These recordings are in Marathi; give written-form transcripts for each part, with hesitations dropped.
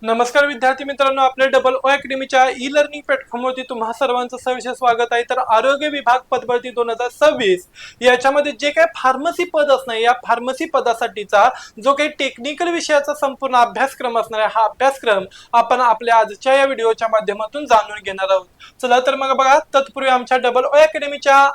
नमस्कार विद्यार्थी मित्रांनो, आपल्या डबल ओ अकॅडमीच्या ई लर्निंग प्लॅटफॉर्मवरती तुम्हा सर्वांचं सविशेष स्वागत आहे। तर आरोग्य विभाग पदभरती 2026 याच्यामध्ये जे काही फार्मसी पद असणार, या फार्मसी पदासाठीचा जो काही टेक्निकल विषयाचा संपूर्ण अभ्यासक्रम असणार आहे, हा अभ्यासक्रम आपण आपल्या आजच्या या व्हिडिओच्या माध्यमातून जाणून घेणार आहोत। चला तर मग बघा, तत्पूर्वी आमच्या डबल ओ अकॅडमीच्या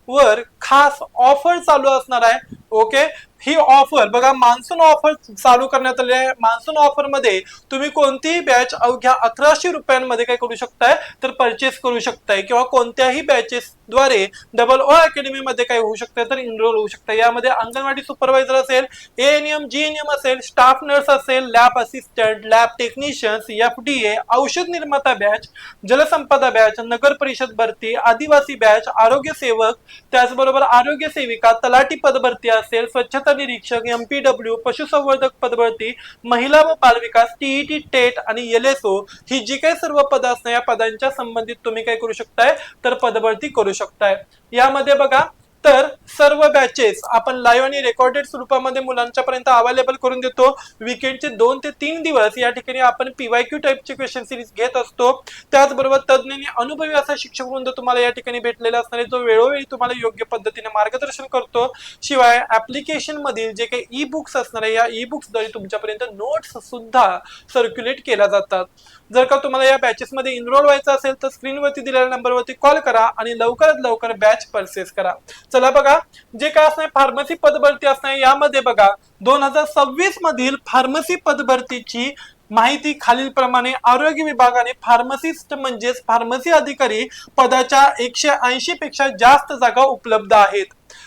वर खास ऑफर चालू असणार आहे। ओके, ही ऑफर बघा, मान्सून ऑफर चालू करण्यात आली आहे। मान्सून ऑफर मध्ये तुम्ही कोणतीही बॅच अवघ्या 1100 रुपयांमध्ये काय करू शकताय, तर परचेस करू शकताय, किंवा कोणत्याही बॅचेस द्वारे डबल ओ अकॅडमी मध्ये काय होऊ शकतं, तर एनरोल होऊ शकतं। यामध्ये अंगणवाडी सुपरवायझर असेल, एएनएम जीएनएम असेल, स्टाफ नर्स असेल, lab assistant, lab technicians, FDA, औषध निर्माता बॅच, जलसंपदा बॅच, नगर परिषद भरती, आदिवासी बॅच, आरोग्य सेवक, त्याचबरोबर आरोग्य सेविका, तलाठी पदभरती असेल, स्वच्छता निरीक्षक, एमपीडब्ल्यू, पशुसंवर्धक पदभरती, महिला व बालविकास, टीईटी, टेट आणि एलएसओ ही जी काही सर्व पद असणार, या पदांच्या संबंधित तुम्ही काय करू शकताय, तर पदभरती करू शकताय। यामध्ये बघा, तर सर्व बॅचेस आपण लाईव्ह आणि रेकॉर्डेड स्वरूपामध्ये मुलांच्या पर्यंत अवेलेबल करून देतो। वीकेंडचे 2 ते 3 दिवस या ठिकाणी आपण पीवायक्यू टाइपचे क्वेश्चन सिरीज घेत असतो। त्याचबरोबर तज्ञ आणि अनुभवी असा शिक्षक वृंद तुम्हाला या ठिकाणी भेटलेला असणार आहे, जो वेळोवेळी तुम्हाला योग्य पद्धतीने मार्गदर्शन करतो। शिवाय ऍप्लिकेशन मधील जे काही ई बुक्स असणार आहे, या ई बुक्स द्वारे तुमच्यापर्यंत नोट्स सुद्धा सर्क्युलेट केल्या जातात। जर का तुम्हाला या बॅचेस मध्ये एनरोल व्हायचं असेल, तर स्क्रीनवरती दिलेल्या नंबरवरती कॉल करा आणि लवकरात लवकर बॅच परचेस करा। चला बघा, जे काय असणार फार्मसी पदभरती असणार, यामध्ये बघा 2026 मधील फार्मसी पदभरतीची माहिती खालील प्रमाणे आरोग्य विभागाने फार्मसिस्ट म्हणजेच फार्मसी अधिकारी पदाच्या 180 पेक्षा जास्त जागा उपलब्ध आहेत।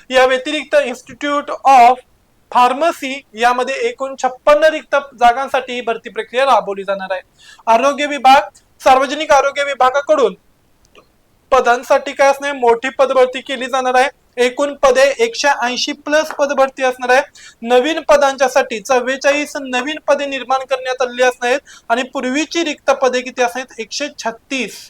या व्यतिरिक्त इन्स्टिट्यूट ऑफ फार्मसी यामध्ये एकूण 56 रिक्त जागांसाठी भरती प्रक्रिया राबवली जाणार आहे। आरोग्य विभाग, सार्वजनिक आरोग्य विभागाकडून पदांसाठी काय असणार, मोठी पदभरती केली जाणार आहे। एकूण पदे 180 प्लस पदभरती असणार आहे। नवीन पदांच्या साठी 44 नवीन पदे निर्माण करण्यात आलेली असणार आहेत आणि पूर्वीची रिक्त पदे किती असणार, 136।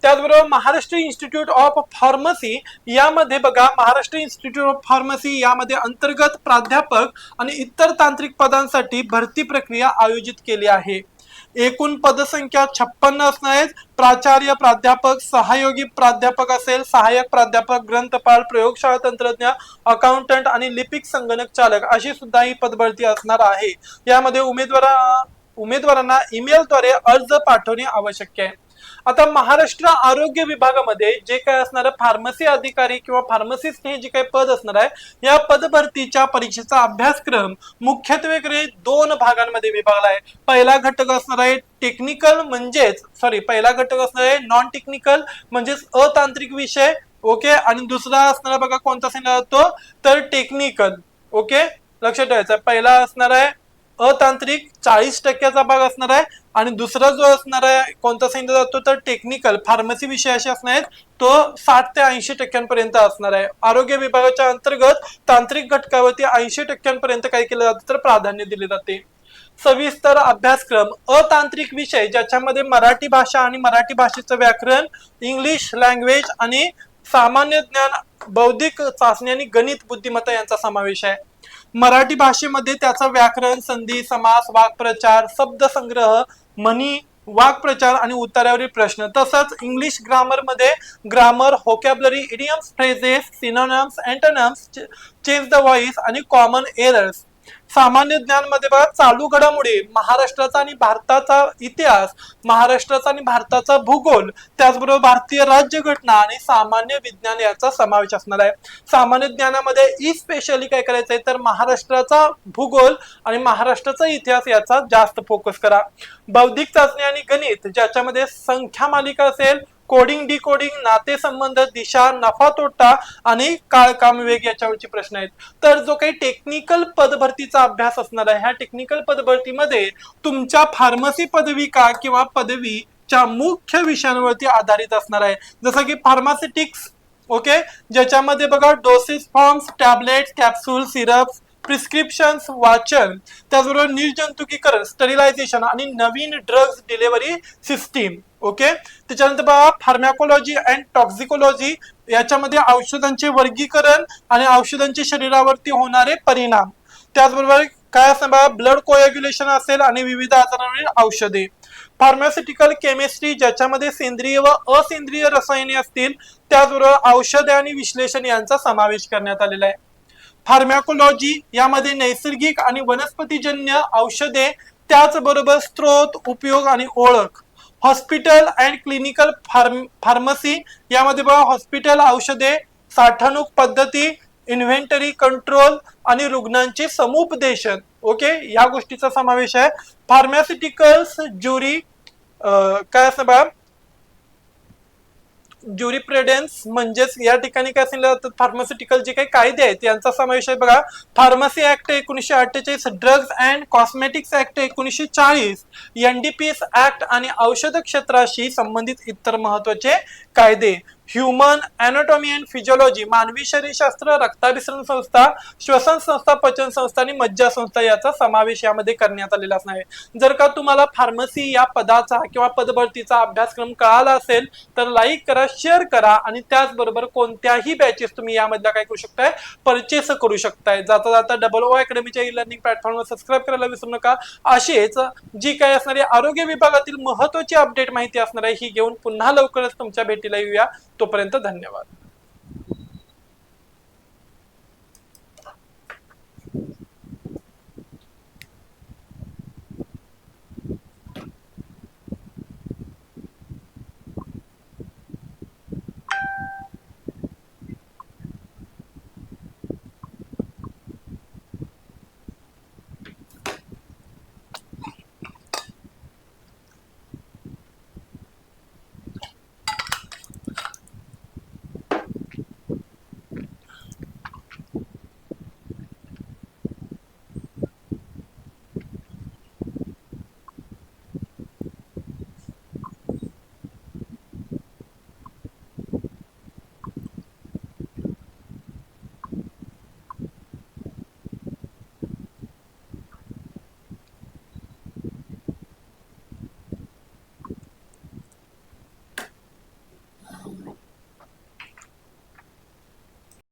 त्याचबरोबर महाराष्ट्र इन्स्टिट्यूट ऑफ फार्मसी यामध्ये बघा, महाराष्ट्र इन्स्टिट्यूट ऑफ फार्मसी यामध्ये अंतर्गत प्राध्यापक आणि इतर तांत्रिक पदांसाठी भरती प्रक्रिया आयोजित केली आहे। एकूण पदसंख्या 56 असणार आहेत। प्राचार्य, प्राध्यापक, सहयोगी प्राध्यापक असेल, सहाय्यक प्राध्यापक, ग्रंथपाल, प्रयोगशाळा तंत्रज्ञ, अकाउंटंट आणि लिपिक संगणक चालक अशी सुद्धा ही पदभरती असणार आहे। यामध्ये उमेदवारांना ईमेलद्वारे अर्ज पाठवणे आवश्यक आहे। आता महाराष्ट्र आरोग्य विभागामध्ये जे काय असणार, फार्मसी अधिकारी किंवा फार्मसिस्ट हे जे काही पद असणार आहे, या पदभरतीच्या परीक्षेचा अभ्यासक्रम मुख्यत्वे 2 भागांमध्ये विभागला आहे। पहिला घटक असणार आहे टेक्निकल म्हणजेच पहिला घटक असणार आहे नॉन टेक्निकल म्हणजेच अतांत्रिक विषय। ओके, आणि दुसरा असणार बघा कोणता सांगितला जातो, तर टेक्निकल। ओके, लक्षात ठेवायचं, पहिला असणार आहे अतांत्रिक 40% भाग असणार आहे, आणि दुसरा जो असणार आहे कोणता सांगितला जातो, तर टेक्निकल फार्मसी विषयाशी असणार आहे, तो 60 ते 80% असणार आहे। आरोग्य विभागाच्या अंतर्गत तांत्रिक घटकावरती 80% काय केलं जातं, तर प्राधान्य दिले जाते। सविस्तर अभ्यासक्रम अतांत्रिक विषय, ज्याच्यामध्ये मराठी भाषा आणि मराठी भाषेचं व्याकरण, इंग्लिश लँग्वेज आणि सामान्य ज्ञान, बौद्धिक चाचणी आणि गणित बुद्धिमत्ता यांचा समावेश आहे। मराठी भाषेमध्ये त्याचा व्याकरण, संधी, समास, वाक्प्रचार, शब्दसंग्रह, म्हणी, वाक्प्रचार आणि उत्तरावरील प्रश्न, तसंच इंग्लिश ग्रामर मध्ये grammar, vocabulary, idioms, phrases, synonyms, antonyms, change the voice आणि कॉमन एरर्स। सामान्य ज्ञान मध्ये बघा, चालू घडामोडी, महाराष्ट्राचा आणि भारताचा इतिहास, महाराष्ट्राचा आणि भारताचा भूगोल, त्याचबरोबर भारतीय राज्यघटना आणि सामान्य विज्ञान याचा समावेश असणार आहे। सामान्य ज्ञानामध्ये स्पेशली काय करायचंय, तर महाराष्ट्राचा भूगोल आणि महाराष्ट्राचा इतिहास याचा जास्त फोकस करा। बौद्धिक चाचणी आणि गणित, ज्याच्यामध्ये संख्या मालिका असेल, कोडिंग, डिकोडिंग, नातेसंबंध, दिशा, नफा तोटा आणि काळ काम वेग याच्यावरचे प्रश्न आहेत। तर जो काही टेक्निकल पदभरतीचा अभ्यास असणार आहे, ह्या टेक्निकल पदभरतीमध्ये तुमच्या फार्मसी पदविका किंवा पदवीच्या मुख्य विषयांवरती आधारित असणार आहे, जसं की फार्मास्युटिक्स। ओके, ज्याच्यामध्ये बघा doses forms, tablets, capsule, syrups, prescriptions, वाचन, त्याचबरोबर निर्जंतुकीकरण, स्टरिलायझेशन आणि नवीन ड्रग्ज डिलिव्हरी सिस्टीम। ओके, त्याच्यानंतर बघा फार्मॅकोलॉजी अँड टॉक्सिकोलॉजी, याच्यामध्ये औषधांचे वर्गीकरण आणि औषधांचे शरीरावरती होणारे परिणाम, त्याचबरोबर काय असेल बघा, ब्लड कोएग्युलेशन असेल आणि विविध आजारांवरील औषधे. फार्मास्युटिकल केमिस्ट्री ज्याच्यामध्ये सेंद्रिय व असेंद्रिय रसायने असतील, त्याचबरोबर औषधे आणि विश्लेषण यांचा समावेश करण्यात आलेला आहे. फार्मॅकोलॉजी यामध्ये नैसर्गिक आणि वनस्पतीजन्य औषधे, त्याचबरोबर स्त्रोत, उपयोग आणि ओळख. हॉस्पिटल अँड क्लिनिकल फार्मसी यामध्ये बघा हॉस्पिटल औषधे, साठवणूक पद्धती, इन्व्हेंटरी कंट्रोल आणि रुग्णांचे समुपदेशन. ओके, या गोष्टीचा समावेश आहे. फार्मास्युटिकल्स ज्युरी काय असं बघा, ज्युरिप्रेडन्स म्हणजेच या ठिकाणी काय सांगितलं जातं, फार्मास्युटिकल जे काही कायदे आहेत यांचा समावेश आहे बघा. Pharmacy act 1948, drugs and cosmetics act 1940, NDPS act आणि औषध क्षेत्राशी संबंधित इतर महत्वाचे कायदे. ह्युमन अॅनाटॉमी अँड फिजिओलॉजी, मानवी शरीरशास्त्र, रक्ताभिसरण संस्था, श्वसन संस्था, पचन संस्था आणि मज्जा संस्था याचा समावेश यामध्ये करण्यात आलेला असणार आहे. जर का तुम्हाला फार्मसी या पदाचा किंवा पदभरतीचा अभ्यासक्रम कळाला असेल तर लाईक करा, शेअर करा आणि त्याचबरोबर कोणत्याही बॅचेस तुम्ही यामधला काय करू शकताय, परचेस करू शकताय. जाता जाता डबल ओ अकॅडमीच्या ई लर्निंग प्लॅटफॉर्मवर सबस्क्राईब करायला विसरू नका. अशीच जी काही असणारी आरोग्य विभागातील महत्वाची अपडेट माहिती असणार आहे ही घेऊन पुन्हा लवकरच तुमच्या भेटीला येऊया. तोपर्यंत धन्यवाद.